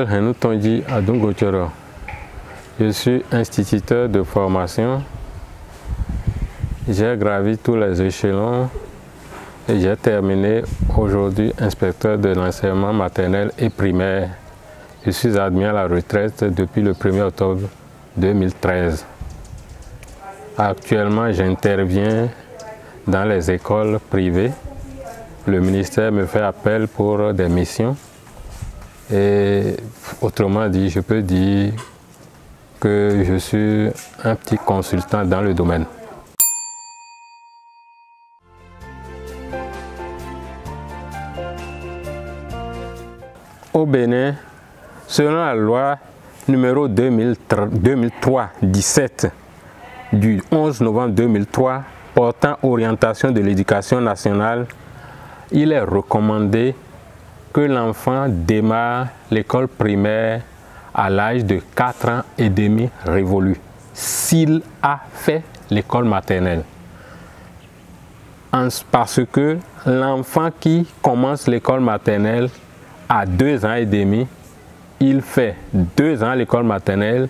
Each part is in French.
m'appelle Henou Tondji Adungotoro. Je suis instituteur de formation. J'ai gravi tous les échelons et j'ai terminé aujourd'hui inspecteur de l'enseignement maternel et primaire. Je suis admis à la retraite depuis le 1er octobre 2013. Actuellement, j'interviens dans les écoles privées. Le ministère me fait appel pour des missions. Et autrement dit, je peux dire que je suis un petit consultant dans le domaine. Au Bénin, selon la loi numéro 2003-17 du 11 novembre 2003 portant orientation de l'éducation nationale, il est recommandé que l'enfant démarre l'école primaire à l'âge de 4 ans et demi révolu, s'il a fait l'école maternelle. Parce que l'enfant qui commence l'école maternelle à 2 ans et demi, il fait 2 ans l'école maternelle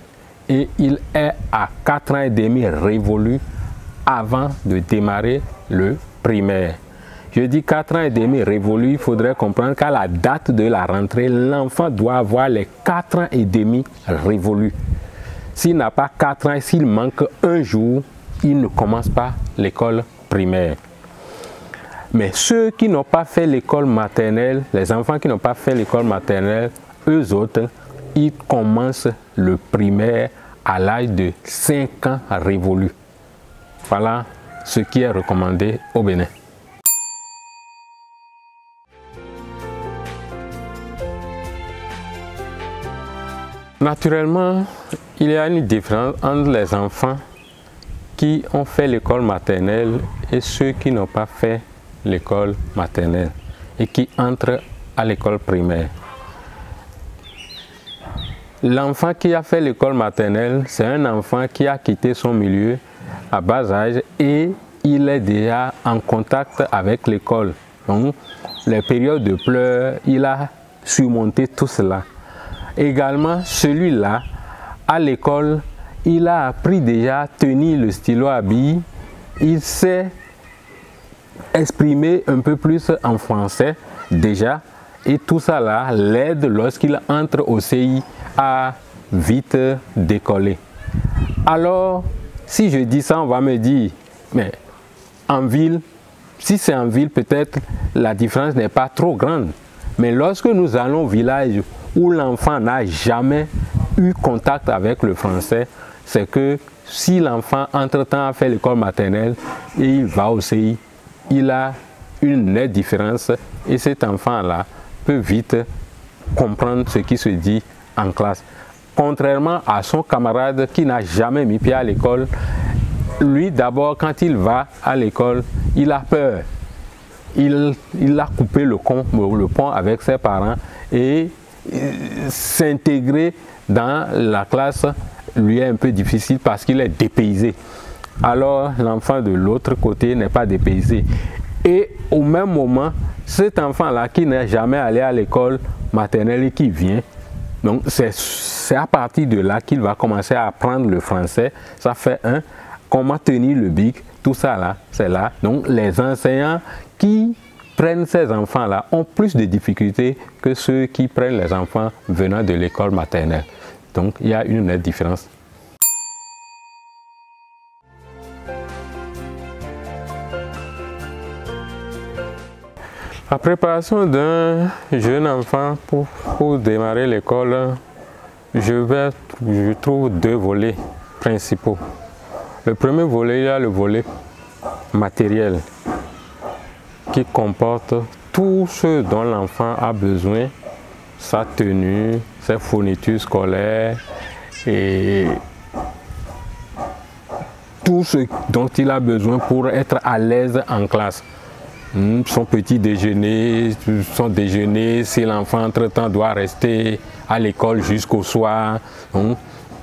et il est à 4 ans et demi révolu avant de démarrer le primaire. Je dis 4 ans et demi révolu, il faudrait comprendre qu'à la date de la rentrée, l'enfant doit avoir les 4 ans et demi révolus. S'il n'a pas 4 ans et s'il manque un jour, il ne commence pas l'école primaire. Mais ceux qui n'ont pas fait l'école maternelle, les enfants qui n'ont pas fait l'école maternelle, eux autres, ils commencent le primaire à l'âge de 5 ans révolus. Voilà ce qui est recommandé au Bénin. Naturellement, il y a une différence entre les enfants qui ont fait l'école maternelle et ceux qui n'ont pas fait l'école maternelle et qui entrent à l'école primaire. L'enfant qui a fait l'école maternelle, c'est un enfant qui a quitté son milieu à bas âge et il est déjà en contact avec l'école. Donc, les périodes de pleurs, il a surmonté tout cela. Également, celui-là, à l'école, il a appris déjà à tenir le stylo à billes, il sait exprimer un peu plus en français déjà, et tout ça là l'aide lorsqu'il entre au CI à vite décoller. Alors, si je dis ça, on va me dire, mais en ville, si c'est en ville, peut-être la différence n'est pas trop grande. Mais lorsque nous allons au village où l'enfant n'a jamais eu contact avec le français, c'est que si l'enfant entre-temps a fait l'école maternelle et il va au CI, il a une nette différence et cet enfant-là peut vite comprendre ce qui se dit en classe. Contrairement à son camarade qui n'a jamais mis pied à l'école, lui d'abord quand il va à l'école, il a peur. Il a coupé le pont avec ses parents et s'intégrer dans la classe lui est un peu difficile parce qu'il est dépaysé. Alors l'enfant de l'autre côté n'est pas dépaysé. Et au même moment, cet enfant-là qui n'est jamais allé à l'école maternelle et qui vient, donc c'est à partir de là qu'il va commencer à apprendre le français. Ça fait comment tenir le bic, tout ça là, c'est là. Donc les enseignants qui prennent ces enfants-là ont plus de difficultés que ceux qui prennent les enfants venant de l'école maternelle. Donc il y a une nette différence. La préparation d'un jeune enfant pour démarrer l'école, je trouve 2 volets principaux. Le premier volet, il y a le volet matériel qui comporte tout ce dont l'enfant a besoin, sa tenue, ses fournitures scolaires et tout ce dont il a besoin pour être à l'aise en classe. Son petit déjeuner, son déjeuner, si l'enfant entre-temps doit rester à l'école jusqu'au soir. Donc,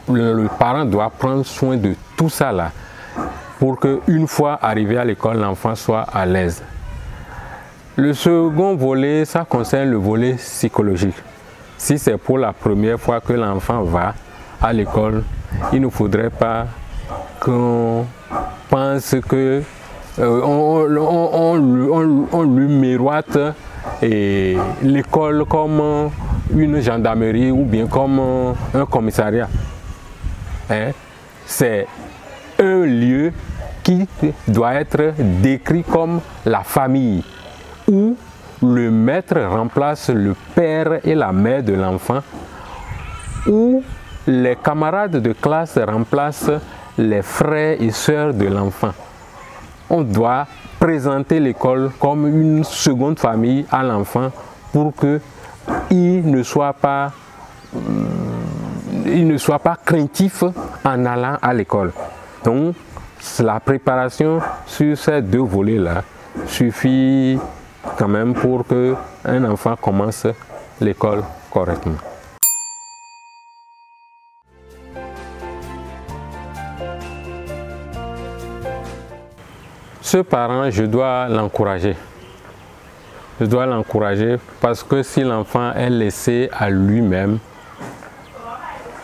le parent doit prendre soin de tout ça là pour qu'une fois arrivé à l'école, l'enfant soit à l'aise. Le second volet, ça concerne le volet psychologique. si c'est pour la première fois que l'enfant va à l'école, il ne faudrait pas qu'on pense que on lui miroite l'école comme une gendarmerie ou bien comme un commissariat. Hein? C'est un lieu qui doit être décrit comme la famille, où le maître remplace le père et la mère de l'enfant, où les camarades de classe remplacent les frères et sœurs de l'enfant. On doit présenter l'école comme une seconde famille à l'enfant pour qu'il ne soit pas craintif en allant à l'école. Donc, la préparation sur ces deux volets-là suffit quand même pour qu'un enfant commence l'école correctement. Ce parent, je dois l'encourager. Je dois l'encourager parce que si l'enfant est laissé à lui-même,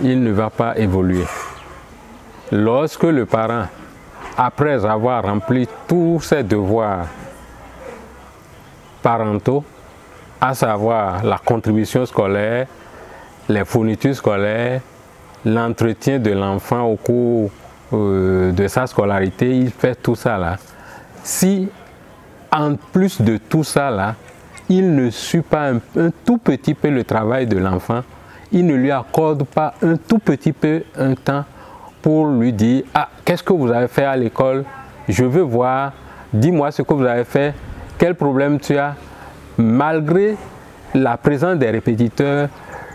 il ne va pas évoluer. Lorsque le parent, après avoir rempli tous ses devoirs parentaux, à savoir la contribution scolaire, les fournitures scolaires, l'entretien de l'enfant au cours de sa scolarité, il fait tout ça là. Si en plus de tout ça là, il ne suit pas un tout petit peu le travail de l'enfant, il ne lui accorde pas un tout petit peu un temps pour lui dire « Ah, qu'est-ce que vous avez fait à l'école? Je veux voir, dis-moi ce que vous avez fait, quel problème tu as ?» Malgré la présence des répétiteurs,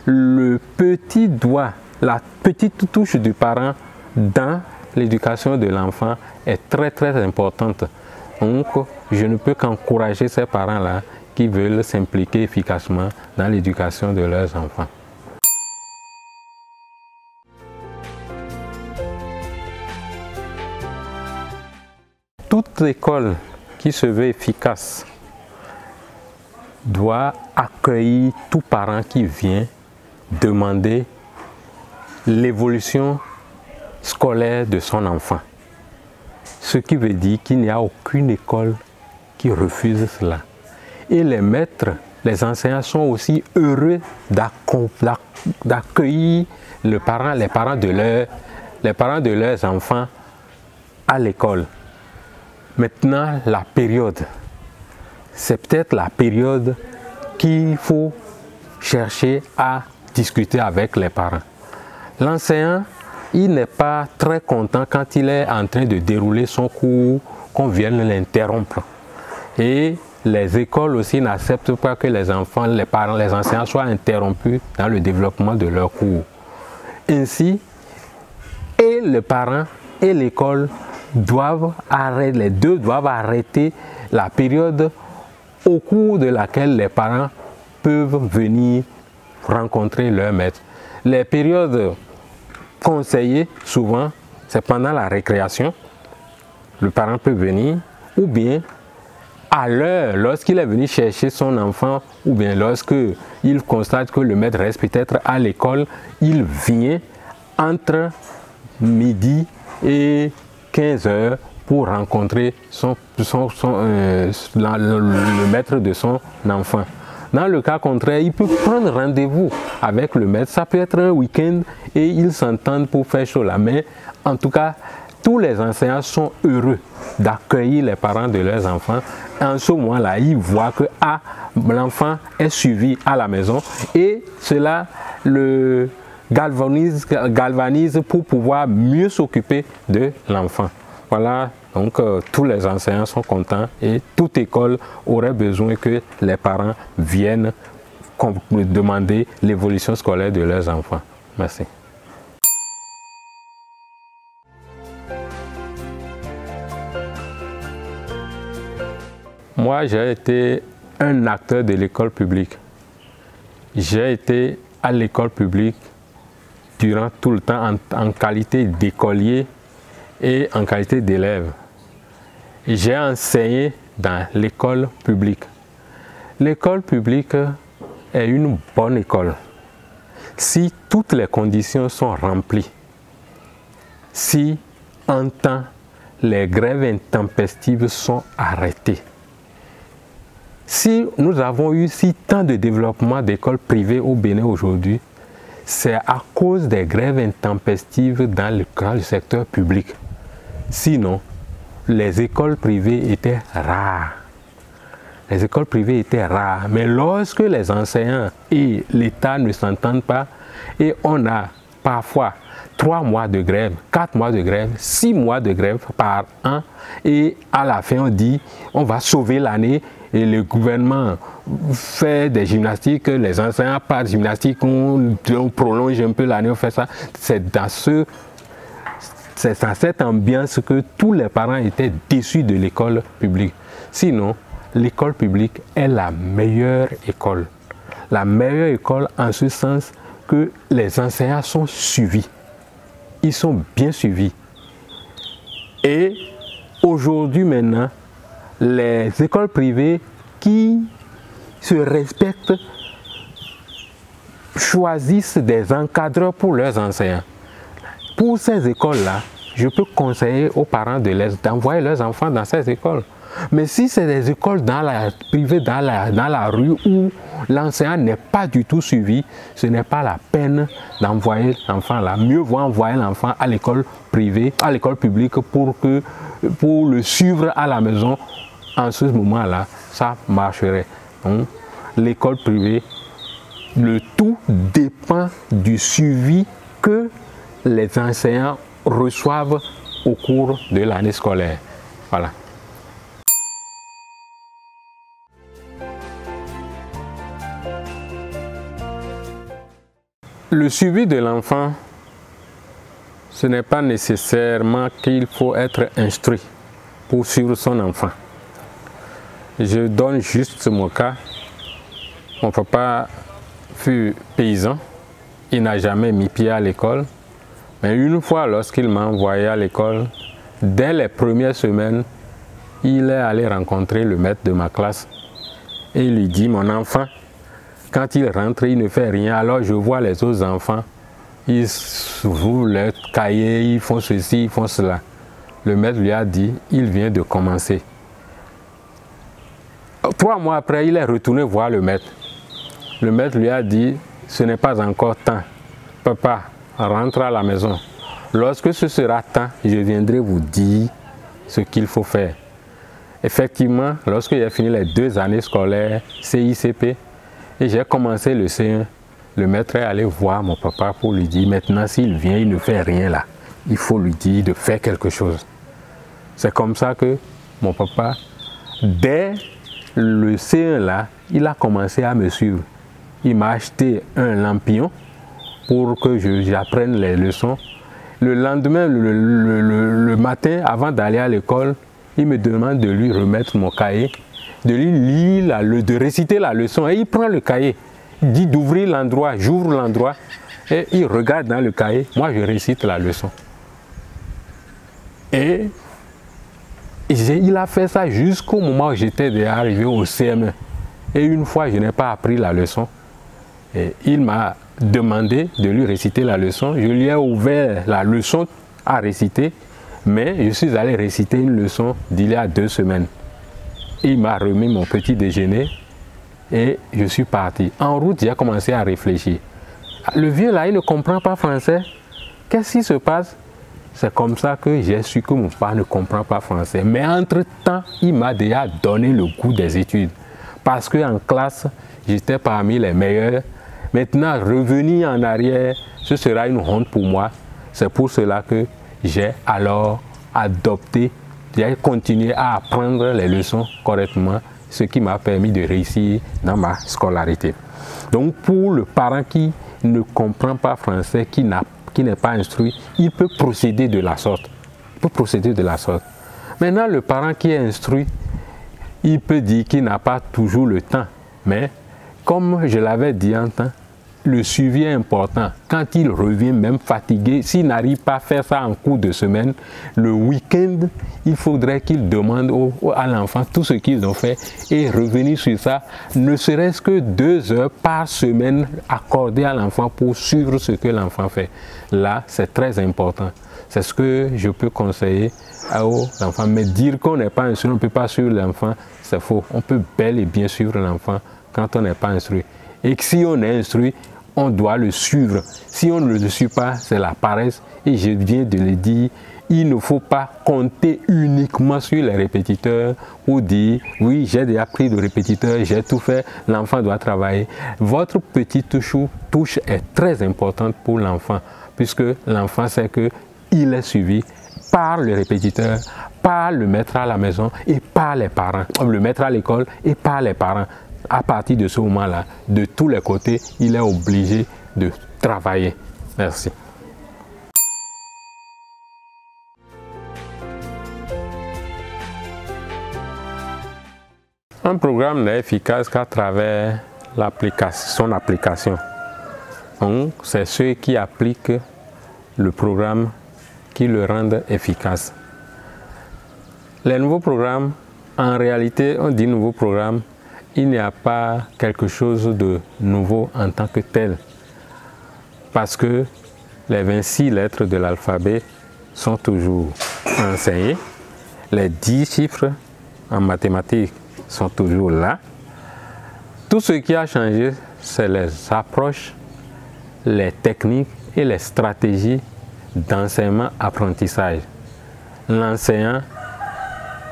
le petit doigt, la petite touche du parent dans l'éducation de l'enfant est très très importante. Donc, je ne peux qu'encourager ces parents-là qui veulent s'impliquer efficacement dans l'éducation de leurs enfants. Toute école qui se veut efficace doit accueillir tout parent qui vient demander l'évolution scolaire de son enfant. Ce qui veut dire qu'il n'y a aucune école qui refuse cela. Et les maîtres, les enseignants sont aussi heureux d'accueillir les parents de leurs enfants à l'école. Maintenant, la période, c'est peut-être la période qu'il faut chercher à discuter avec les parents. L'enseignant, il n'est pas très content quand il est en train de dérouler son cours, qu'on vienne l'interrompre. Et les écoles aussi n'acceptent pas que les enfants, les parents, les enseignants soient interrompus dans le développement de leur cours. Ainsi, et les parents et l'école doivent arrêter, les deux doivent arrêter la période au cours de laquelle les parents peuvent venir rencontrer leur maître. Les périodes conseillées, souvent, c'est pendant la récréation. Le parent peut venir, ou bien à l'heure, lorsqu'il est venu chercher son enfant, ou bien lorsqu'il constate que le maître reste peut-être à l'école, il vient entre midi et 15 heures pour rencontrer le maître de son enfant. Dans le cas contraire, il peut prendre rendez-vous avec le maître. Ça peut être un week-end et ils s'entendent pour faire chaud là. Mais en tout cas, tous les enseignants sont heureux d'accueillir les parents de leurs enfants. En ce moment-là, ils voient que l'enfant est suivi à la maison et cela le galvanise pour pouvoir mieux s'occuper de l'enfant. Voilà, donc tous les enseignants sont contents et toute école aurait besoin que les parents viennent demander l'évolution scolaire de leurs enfants. Merci. Moi, j'ai été un acteur de l'école publique. J'ai été à l'école publique durant tout le temps en qualité d'écolier et en qualité d'élève. J'ai enseigné dans l'école publique. L'école publique est une bonne école. si toutes les conditions sont remplies, si en temps les grèves intempestives sont arrêtées, si nous avons eu si tant de développement d'écoles privées au Bénin aujourd'hui, c'est à cause des grèves intempestives dans le secteur public. Sinon, les écoles privées étaient rares. Les écoles privées étaient rares. Mais lorsque les enseignants et l'État ne s'entendent pas, et on a parfois 3 mois de grève, 4 mois de grève, 6 mois de grève par an, et à la fin on dit on va sauver l'année, et le gouvernement fait des gymnastiques, les enseignants partent de gymnastique, on prolonge un peu l'année, on fait ça. C'est dans cette ambiance que tous les parents étaient déçus de l'école publique. Sinon, l'école publique est la meilleure école. La meilleure école en ce sens que les enseignants sont suivis. Ils sont bien suivis. Et aujourd'hui maintenant, les écoles privées qui se respectent choisissent des encadreurs pour leurs enseignants. Pour ces écoles-là, je peux conseiller aux parents d'envoyer leurs enfants dans ces écoles. Mais si c'est des écoles privées dans la rue où l'enseignant n'est pas du tout suivi, ce n'est pas la peine d'envoyer l'enfant là. Mieux vaut envoyer l'enfant à l'école privée, à l'école publique pour le suivre à la maison. En ce moment-là, ça marcherait. Donc, l'école privée, le tout dépend du suivi que les enseignants reçoivent au cours de l'année scolaire. Voilà. Le suivi de l'enfant, ce n'est pas nécessairement qu'il faut être instruit pour suivre son enfant. Je donne juste mon cas. Mon papa fut paysan, il n'a jamais mis pied à l'école. Mais une fois, lorsqu'il m'a envoyé à l'école, dès les premières semaines, il est allé rencontrer le maître de ma classe. Et il lui dit, mon enfant, quand il rentre, il ne fait rien. Alors je vois les autres enfants, ils ouvrent leur cahier, ils font ceci, ils font cela. Le maître lui a dit, il vient de commencer. 3 mois après, il est retourné voir le maître. Le maître lui a dit, ce n'est pas encore temps. Papa, rentre à la maison. Lorsque ce sera temps, je viendrai vous dire ce qu'il faut faire. Effectivement, lorsque j'ai fini les 2 années scolaires CICP et j'ai commencé le C1, le maître est allé voir mon papa pour lui dire, maintenant s'il vient, il ne fait rien là. Il faut lui dire de faire quelque chose. C'est comme ça que mon papa, dès le C1 là, il a commencé à me suivre. Il m'a acheté un lampion pour que j'apprenne les leçons. Le lendemain, le matin, avant d'aller à l'école, il me demande de lui remettre mon cahier, de lui lire, de réciter la leçon. Et il prend le cahier, il dit d'ouvrir l'endroit, j'ouvre l'endroit, et il regarde dans le cahier, moi je récite la leçon. Et il a fait ça jusqu'au moment où j'étais déjà arrivé au CM1. Et une fois, je n'ai pas appris la leçon. Et il m'a demandé de lui réciter la leçon. Je lui ai ouvert la leçon à réciter, mais je suis allé réciter une leçon d'il y a 2 semaines. Il m'a remis mon petit déjeuner et je suis parti. En route, j'ai commencé à réfléchir. Le vieux là, il ne comprend pas français. Qu'est-ce qui se passe? C'est comme ça que j'ai su que mon père ne comprend pas français. Mais entre-temps, il m'a déjà donné le goût des études. Parce qu'en classe, j'étais parmi les meilleurs. Maintenant, revenir en arrière, ce sera une honte pour moi. C'est pour cela que j'ai alors adopté, j'ai continué à apprendre les leçons correctement, ce qui m'a permis de réussir dans ma scolarité. Donc, pour le parent qui ne comprend pas français, qui n'est pas instruit, il peut procéder de la sorte. Il peut procéder de la sorte. Maintenant, le parent qui est instruit, il peut dire qu'il n'a pas toujours le temps. Mais comme je l'avais dit en temps, le suivi est important. Quand il revient même fatigué, s'il n'arrive pas à faire ça en cours de semaine, le week-end, il faudrait qu'il demande à l'enfant tout ce qu'ils ont fait et revenir sur ça, ne serait-ce que 2 heures par semaine accordées à l'enfant pour suivre ce que l'enfant fait. Là, c'est très important. C'est ce que je peux conseiller aux enfants. Mais dire qu'on n'est pas instruit, on ne peut pas suivre l'enfant, c'est faux. On peut bel et bien suivre l'enfant quand on n'est pas instruit. Et que si on est instruit, on doit le suivre. Si on ne le suit pas, c'est la paresse. Et je viens de le dire, il ne faut pas compter uniquement sur les répétiteurs pour dire « oui, j'ai déjà pris de répétiteur, j'ai tout fait, l'enfant doit travailler ». Votre petite touche est très importante pour l'enfant, puisque l'enfant sait qu'il est suivi par le répétiteur, par le maître à la maison et par les parents, le maître à l'école et par les parents. À partir de ce moment-là, de tous les côtés, il est obligé de travailler. Merci. Un programme n'est efficace qu'à travers son application. C'est ceux qui appliquent le programme qui le rendent efficace. Les nouveaux programmes, en réalité, on dit nouveau programme, il n'y a pas quelque chose de nouveau en tant que tel. Parce que les 26 lettres de l'alphabet sont toujours enseignées. Les 10 chiffres en mathématiques sont toujours là. Tout ce qui a changé, c'est les approches, les techniques et les stratégies d'enseignement-apprentissage. L'enseignant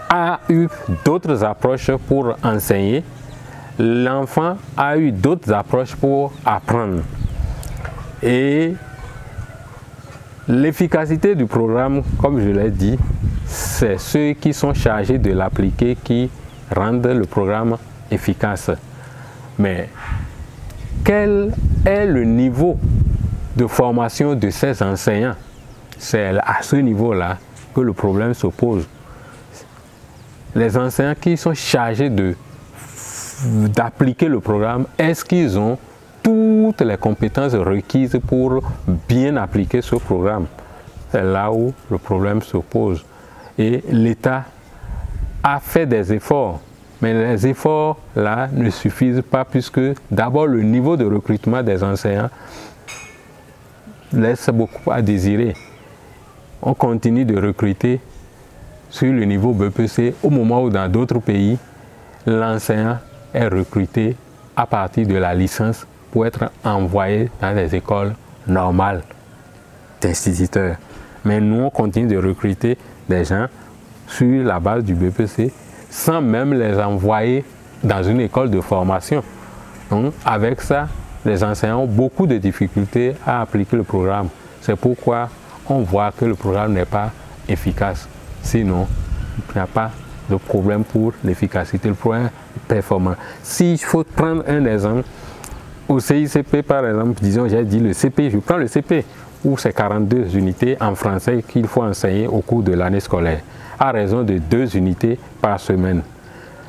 a eu d'autres approches pour enseigner. L'enfant a eu d'autres approches pour apprendre. Et l'efficacité du programme, comme je l'ai dit, c'est ceux qui sont chargés de l'appliquer qui rendent le programme efficace. Mais quel est le niveau de formation de ces enseignants? C'est à ce niveau-là que le problème se pose. Les enseignants qui sont chargés d'appliquer le programme, est-ce qu'ils ont toutes les compétences requises pour bien appliquer ce programme? C'est là où le problème se pose. Et l'État a fait des efforts, mais les efforts là ne suffisent pas puisque d'abord le niveau de recrutement des enseignants laisse beaucoup à désirer. On continue de recruter sur le niveau BPC au moment où dans d'autres pays, l'enseignant est recruté à partir de la licence pour être envoyé dans les écoles normales d'instituteurs. Mais nous, on continue de recruter des gens sur la base du BPC sans même les envoyer dans une école de formation. Donc, avec ça, les enseignants ont beaucoup de difficultés à appliquer le programme. C'est pourquoi on voit que le programme n'est pas efficace. Sinon, il n'y a pas de problème pour l'efficacité, le problème performant. S'il faut prendre un exemple, au CICP par exemple, disons, j'ai dit le CP, je prends le CP, où c'est 42 unités en français qu'il faut enseigner au cours de l'année scolaire, à raison de 2 unités par semaine.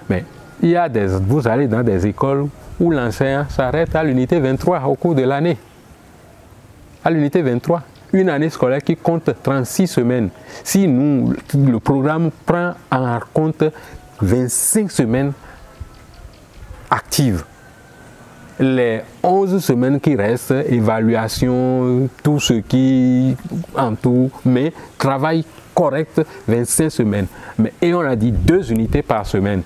Mais il y a vous allez dans des écoles où l'enseignant s'arrête à l'unité 23 au cours de l'année. À l'unité 23. Une année scolaire qui compte 36 semaines. Si le programme prend en compte 25 semaines actives, les 11 semaines qui restent, évaluation, tout ce qui entoure, mais travail correct, 25 semaines. Et on a dit 2 unités par semaine.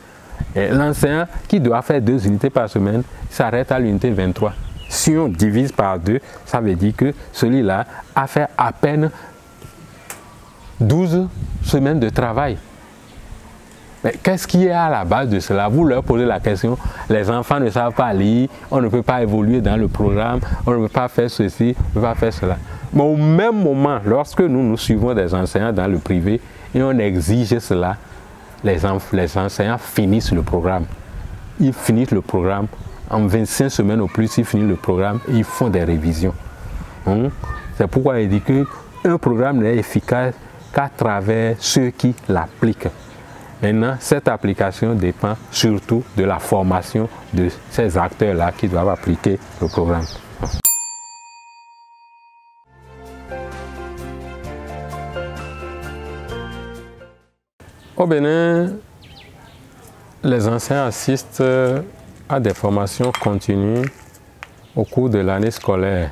L'enseignant qui doit faire 2 unités par semaine s'arrête à l'unité 23. Si on divise par 2, ça veut dire que celui-là a fait à peine 12 semaines de travail. Mais qu'est-ce qui est à la base de cela? Vous leur posez la question, les enfants ne savent pas lire, on ne peut pas évoluer dans le programme, on ne peut pas faire ceci, on ne peut pas faire cela. Mais au même moment, lorsque nous suivons des enseignants dans le privé et on exige cela, les enseignants finissent le programme. Ils finissent le programme. En 25 semaines au plus, ils finissent le programme et ils font des révisions. C'est pourquoi il dit qu'un programme n'est efficace qu'à travers ceux qui l'appliquent. Maintenant, cette application dépend surtout de la formation de ces acteurs-là qui doivent appliquer le programme. Au Bénin, les enseignants assistent à des formations continues au cours de l'année scolaire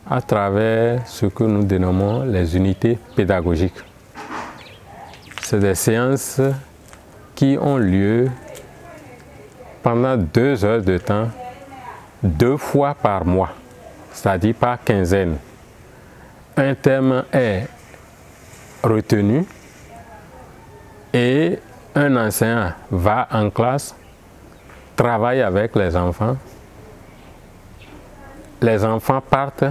à travers ce que nous dénommons les unités pédagogiques. C'est des séances qui ont lieu pendant 2 heures de temps, 2 fois par mois, c'est-à-dire par quinzaine. Un thème est retenu et un enseignant va en classe, travaille avec les enfants. Les enfants partent,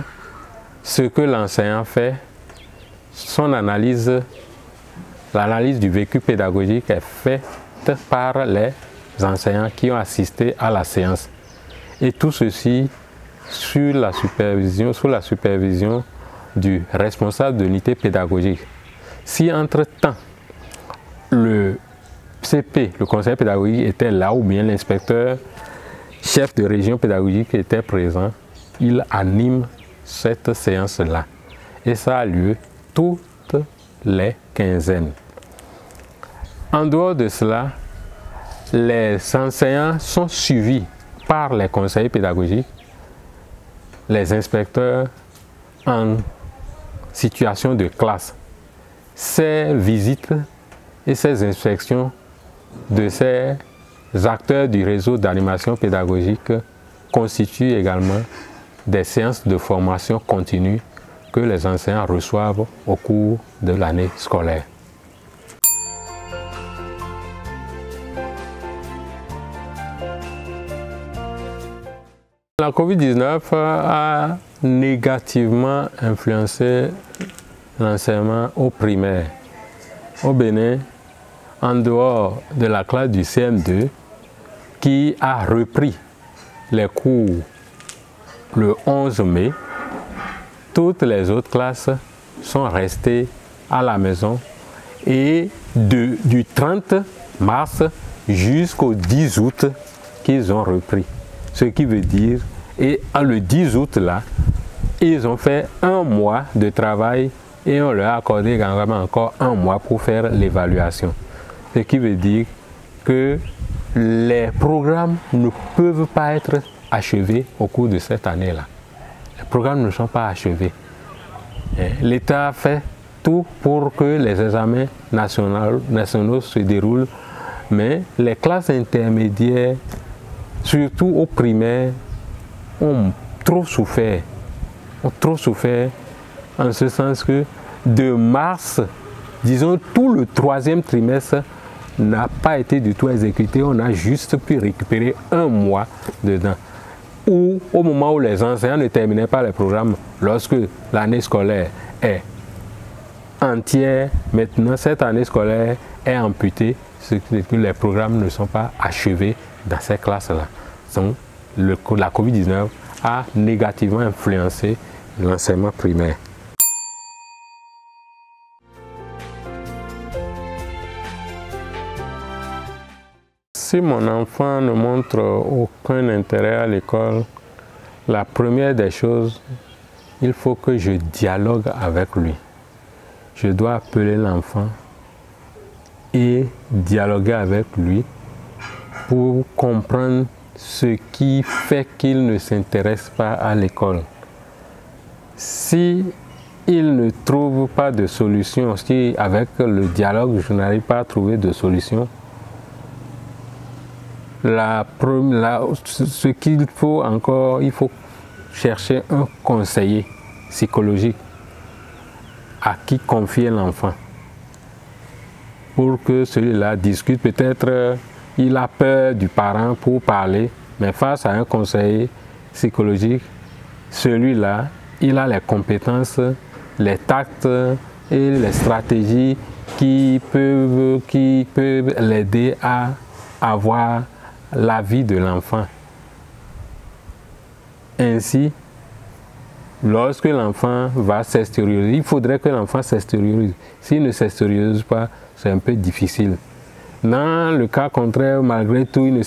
ce que l'enseignant fait, son analyse, l'analyse du vécu pédagogique est faite par les enseignants qui ont assisté à la séance. Et tout ceci sous la supervision du responsable de l'unité pédagogique. Si entre-temps, le CP, le conseiller pédagogique, était là ou bien l'inspecteur chef de région pédagogique était présent, il anime cette séance-là. Et ça a lieu toutes les quinzaines. En dehors de cela, les enseignants sont suivis par les conseillers pédagogiques, les inspecteurs en situation de classe. Ces visites et ces inspections de ces acteurs du réseau d'animation pédagogique constituent également des séances de formation continue que les enseignants reçoivent au cours de l'année scolaire. La COVID-19 a négativement influencé l'enseignement au primaire. Au Bénin, en dehors de la classe du CM2, qui a repris les cours le 11 mai, toutes les autres classes sont restées à la maison et du 30 mars jusqu'au 10 août qu'ils ont repris. Ce qui veut dire, et le 10 août là, ils ont fait 1 mois de travail et on leur a accordé également encore 1 mois pour faire l'évaluation. Ce qui veut dire que les programmes ne peuvent pas être achevés au cours de cette année-là. Les programmes ne sont pas achevés. L'État a fait tout pour que les examens nationaux se déroulent, mais les classes intermédiaires, surtout au primaire, ont trop souffert. En ce sens que de mars, disons tout le 3e trimestre n'a pas été du tout exécuté. On a juste pu récupérer 1 mois dedans. Ou au moment où les enseignants ne terminaient pas les programmes, lorsque l'année scolaire est entière, maintenant cette année scolaire est amputée, ce qui veut dire que les programmes ne sont pas achevés dans ces classes-là. Donc la COVID-19 a négativement influencé l'enseignement primaire. Si mon enfant ne montre aucun intérêt à l'école, la première des choses, il faut que je dialogue avec lui. Je dois appeler l'enfant et dialoguer avec lui pour comprendre ce qui fait qu'il ne s'intéresse pas à l'école. Si il ne trouve pas de solution, si avec le dialogue je n'arrive pas à trouver de solution, ce qu'il faut encore, il faut chercher un conseiller psychologique à qui confier l'enfant pour que celui-là discute. Peut-être il a peur du parent pour parler, mais face à un conseiller psychologique, celui-là, il a les compétences, les tacts et les stratégies qui peuvent l'aider à avoir l'avis de l'enfant. Ainsi, lorsque l'enfant va s'extérioriser, il faudrait que l'enfant s'extériorise. S'il ne s'extériorise pas, c'est un peu difficile. Dans le cas contraire, malgré tout, il ne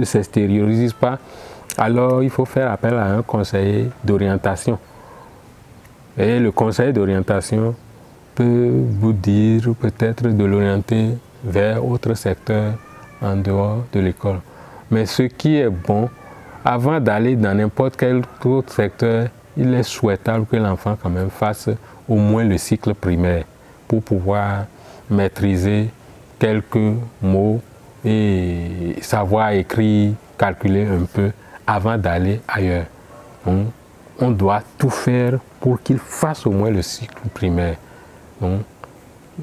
s'extériorise pas, alors il faut faire appel à un conseiller d'orientation Et le conseil d'orientation peut vous dire peut-être de l'orienter vers autre secteur en dehors de l'école. Mais ce qui est bon, avant d'aller dans n'importe quel autre secteur, il est souhaitable que l'enfant quand même fasse au moins le cycle primaire pour pouvoir maîtriser quelques mots et savoir écrire, calculer un peu avant d'aller ailleurs. Donc, on doit tout faire pour qu'il fasse au moins le cycle primaire. Donc,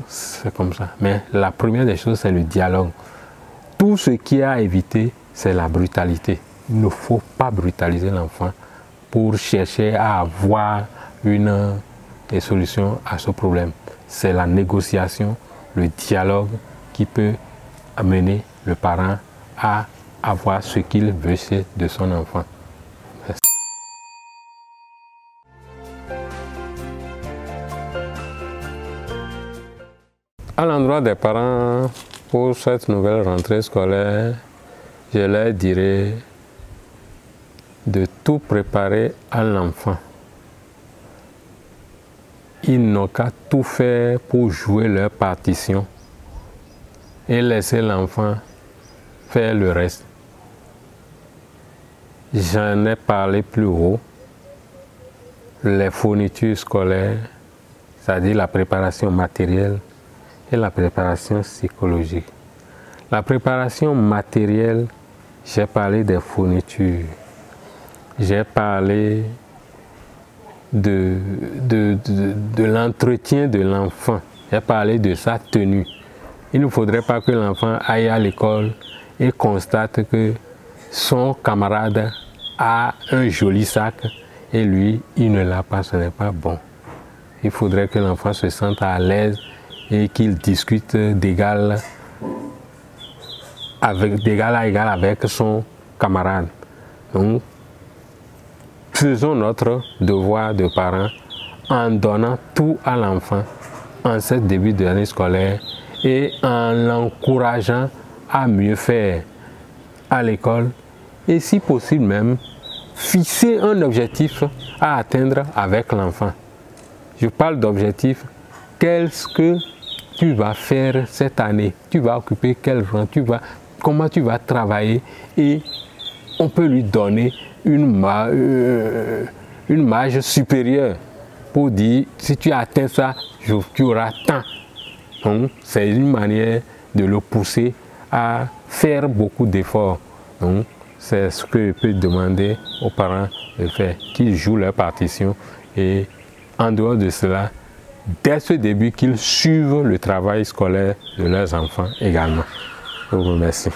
c'est comme ça. Mais la première des choses, c'est le dialogue. Tout ce qui est à éviter, c'est la brutalité. Il ne faut pas brutaliser l'enfant pour chercher à avoir une solution à ce problème. C'est la négociation, le dialogue qui peut amener le parent à avoir ce qu'il veut de son enfant. À l'endroit des parents, pour cette nouvelle rentrée scolaire, je leur dirais de tout préparer à l'enfant. Ils n'ont qu'à tout faire pour jouer leur partition et laisser l'enfant faire le reste. J'en ai parlé plus haut. Les fournitures scolaires, c'est-à-dire la préparation matérielle et la préparation psychologique. La préparation matérielle, j'ai parlé des fournitures. J'ai parlé de l'entretien de l'enfant. J'ai parlé de sa tenue. Il ne faudrait pas que l'enfant aille à l'école et constate que son camarade a un joli sac et lui, il ne l'a pas, ce n'est pas bon. Il faudrait que l'enfant se sente à l'aise et qu'il discute d'égal à égal avec son camarade. Donc, faisons notre devoir de parents en donnant tout à l'enfant en ce début d'année scolaire et en l'encourageant à mieux faire à l'école et si possible même fixer un objectif à atteindre avec l'enfant. Je parle d'objectif, qu'est-ce que tu vas faire cette année, tu vas occuper quel rang, comment tu vas travailler et on peut lui donner une marge supérieure pour dire si tu atteins ça, tu auras tant. Donc c'est une manière de le pousser à faire beaucoup d'efforts. Donc c'est ce que je peux demander aux parents de faire, qu'ils jouent leur partition et en dehors de cela, dès ce début, qu'ils suivent le travail scolaire de leurs enfants également. Je vous remercie.